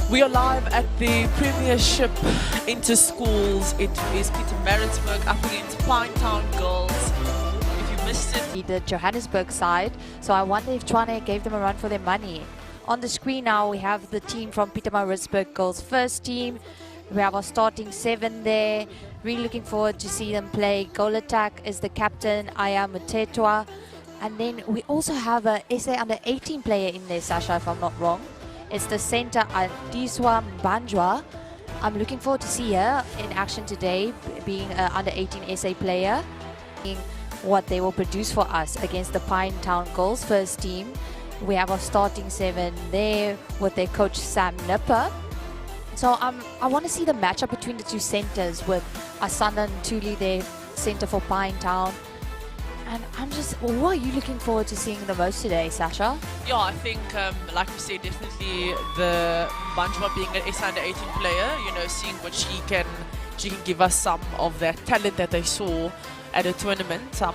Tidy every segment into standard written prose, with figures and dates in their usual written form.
We are live at the Premiership Inter-Schools. It is Pietermaritzburg up against Pinetown girls. If you missed it, the Johannesburg side, so I wonder if Tshwane gave them a run for their money. On the screen now we have the team from Pietermaritzburg girls first team. We have our starting 7 there. Really looking forward to see them play. Goal attack is the captain, Aya Mutetwa. And then we also have a SA under 18 player in there, Sasha, if I'm not wrong. It's the center, Adiswa Mbanjwa. I'm looking forward to see her in action today, being an under 18 SA player. What they will produce for us against the Pinetown girls first team. We have our starting 7 there with their coach Sam Nipper. So I want to see the matchup between the two centers with Asana Ntuli, their center for Pinetown. And who are you looking forward to seeing the most today, Sasha? yeah, I think, like we said, definitely the Mbanjwa being an SA under 18 player, you know, seeing what she can give us some of that talent that they saw at a tournament. I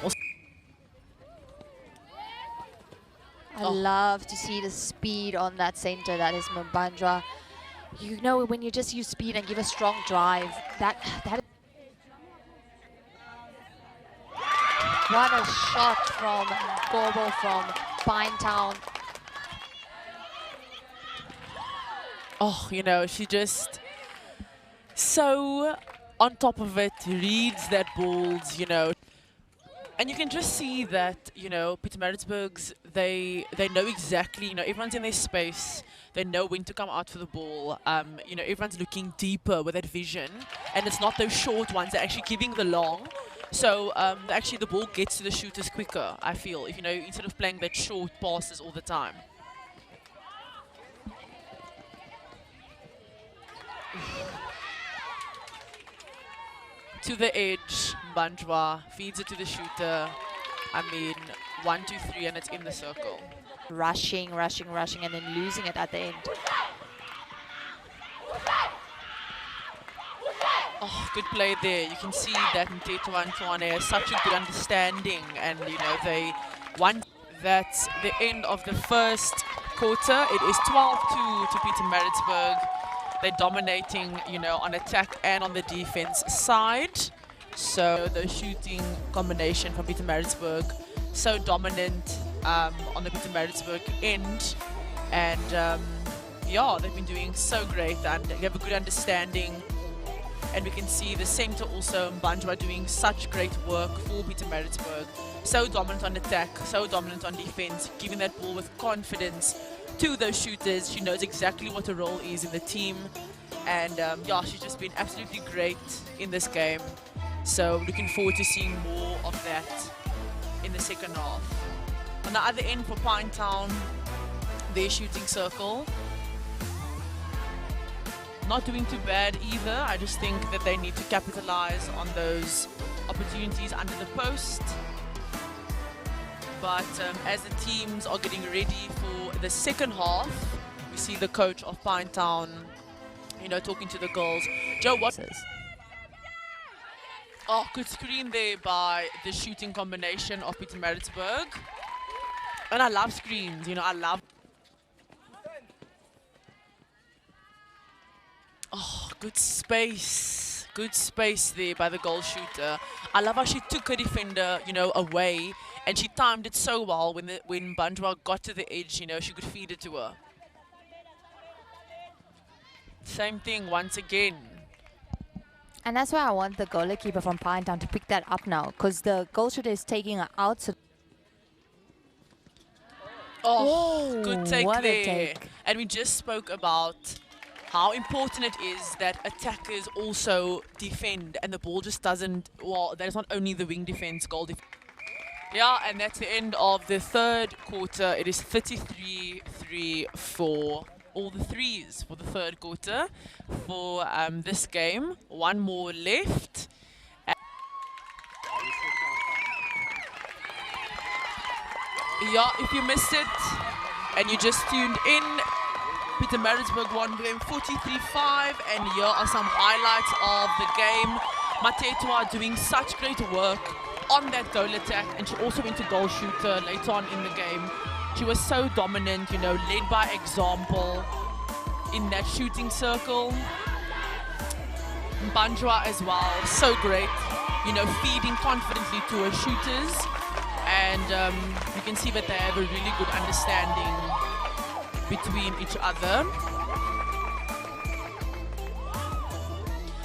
love to see the speed on that center. That is Mbanjwa. You know, when you just use speed and give a strong drive, that what a shot from Gobo from Pinetown. Oh, you know, she just so on top of it, reads that balls, you know. And you can just see that, you know, Pietermaritzburg's, they know exactly, you know, everyone's in their space. They know when to come out for the ball. You know, everyone's looking deeper with that vision. And it's not those short ones, they're actually giving the long. So actually the ball gets to the shooters quicker, I feel, if, you know, instead of playing that short passes all the time. To the edge, Mbanjwa feeds it to the shooter. I mean, 1, 2, 3, and it's in the circle. Rushing, and then losing it at the end. Oh, good play there. You can see that Mutetwa and Tshwane has such a good understanding, and you know they won. That's the end of the first quarter. It is 12-2 to Pietermaritzburg. They're dominating, you know, on attack and on the defense side. So the shooting combination from Pietermaritzburg so dominant on the Pietermaritzburg end, and yeah, they've been doing so great, and they have a good understanding. And we can see the center also, Mbanjwa, doing such great work for Pietermaritzburg. So dominant on attack, so dominant on defense, giving that ball with confidence to those shooters. She knows exactly what her role is in the team. And yeah, she's just been absolutely great in this game. So looking forward to seeing more of that in the second half. On the other end for Pinetown, their shooting circle. Not doing too bad either. I just think that they need to capitalize on those opportunities under the post. But as the teams are getting ready for the second half, we see the coach of Pinetown, you know, talking to the girls. Joe, what? Oh, good screen there by the shooting combination of Pietermaritzburg. And I love screens, you know, I love. Oh, good space there by the goal shooter. I love how she took her defender, you know, away, and she timed it so well when Mbanjwa got to the edge, you know, she could feed it to her. Same thing once again. And that's why I want the goalkeeper from Pinetown to pick that up now, because the goal shooter is taking her out. So oh, good take what there. A take. And we just spoke about how important it is that attackers also defend, and the ball just doesn't, well, that is not only the wing defense, goal defense. Yeah, and that's the end of the third quarter. It is 33-3 for all the threes for the third quarter for this game. One more left. Yeah, if you missed it and you just tuned in, Pietermaritzburg won game 43-5, and here are some highlights of the game. Mutetwa doing such great work on that goal attack, and she also went to goal shooter later on in the game. She was so dominant, you know, led by example. in that shooting circle. Banjwa as well, so great, you know, feeding confidently to her shooters, and you can see that they have a really good understanding between each other.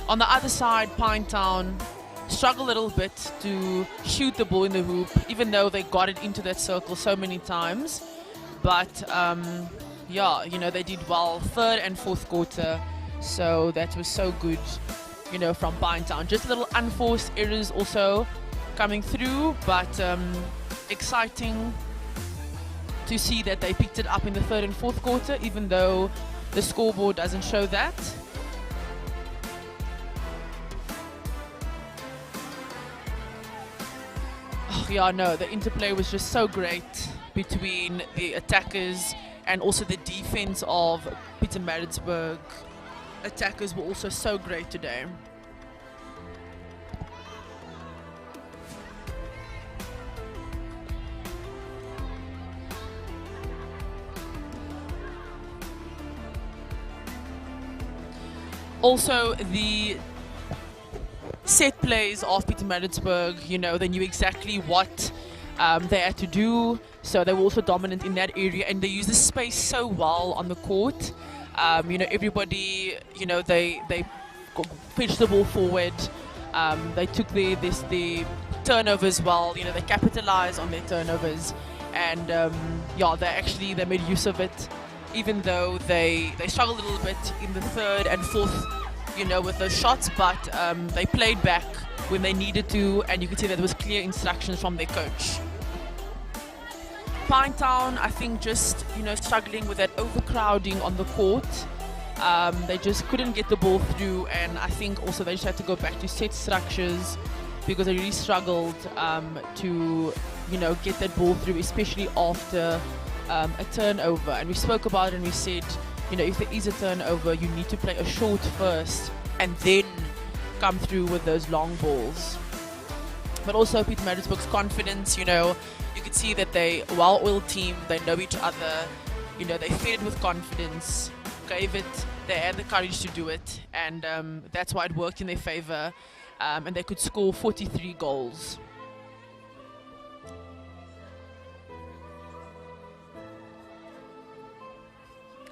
On the other side, Pinetown struggle a little bit to shoot the ball in the hoop, even though they got it into that circle so many times. But yeah, you know, they did well third and fourth quarter, so that was so good, you know, from Pinetown. Just little unforced errors also coming through, but exciting to see that they picked it up in the third and fourth quarter, even though the scoreboard doesn't show that. Yeah, no, the interplay was just so great between the attackers and also the defense of Pietermaritzburg. Attackers were also so great today. Also, the set plays of Pietermaritzburg, you know, they knew exactly what they had to do, so they were also dominant in that area, and they used the space so well on the court. You know, everybody, you know, they pitched the ball forward. They took the turnovers well. You know, they capitalized on their turnovers, and yeah, they made use of it, even though they struggled a little bit in the third and fourth, you know, with those shots, but they played back when they needed to, and you could see that there was clear instructions from their coach. Pinetown, I think, just, you know, struggling with that overcrowding on the court. They just couldn't get the ball through, and I think also they just had to go back to set structures because they really struggled to, you know, get that ball through, especially after a turnover. And we spoke about it and we said, you know, if there is a turnover, you need to play a short first and then come through with those long balls. But also Pietermaritzburg's confidence, you know, you could see that they well-oiled team, they know each other, you know, they fed with confidence, gave it, they had the courage to do it, and that's why it worked in their favor, and they could score 43 goals.